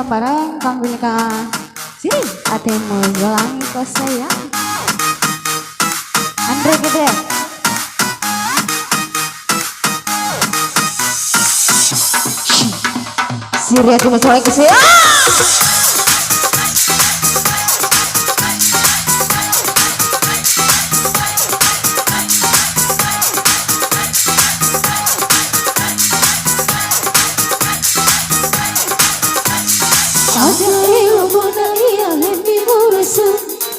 bareng Kang Wilka. Sini, atemu yolangi kau sayang. Andre gede. Siri atemu yolangi kau sayang. Asal monaya lemi murasa,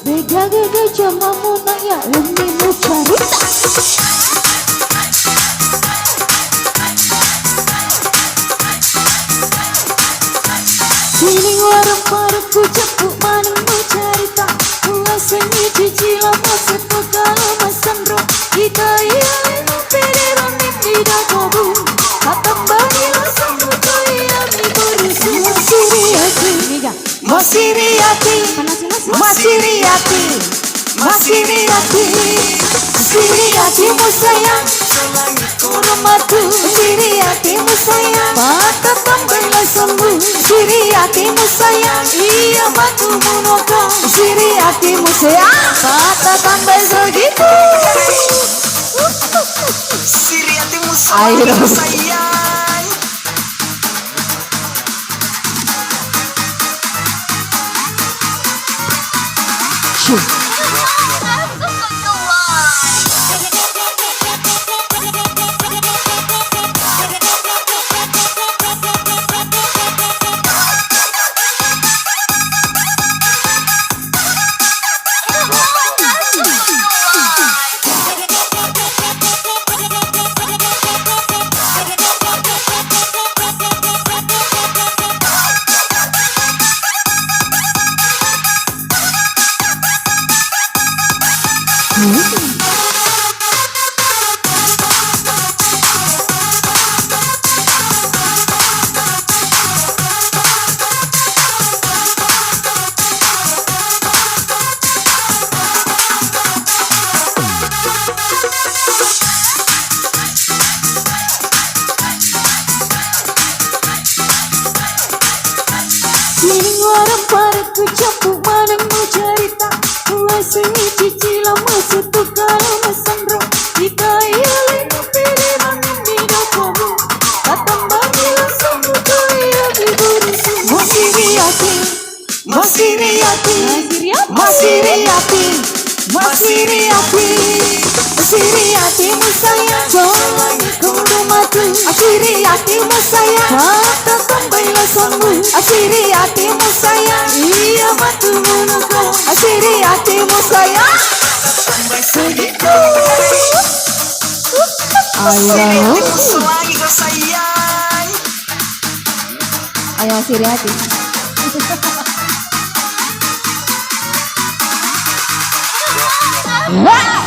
bega cuma monaya lemi mucarita. Sini warung parku cepuk maning mucarita, uasanya cicila masa kalau masandro kita yang perero tidak kobu, katambani langsung kaya mi berusu. Masiriati, Masiriati, Masiriati, Siriati musayang, kurumatu, Siriati musayang, mata tambahlah sembuh, Siriati musayang, iya matu munoka, Siriati musayang, mata tambah segitu. Siriati musayang. Sining warung parku campur maneng mau cerita, uasanya cicila masuk kalau masandro kita ialin pikiran ini komu, katambani langsung kaya diburusu. Masiriati, Masiriati, Masiriati, Masiriati, Masiriati musayang, jalan kudu mati, Masiriati musayang, mata tambahlah sembuh, Masiriati musayang, iya matu munuka, Masiriati musayang, tambah segitu. Ayo, Selagi kau sayang. ayo Siriati. Wah!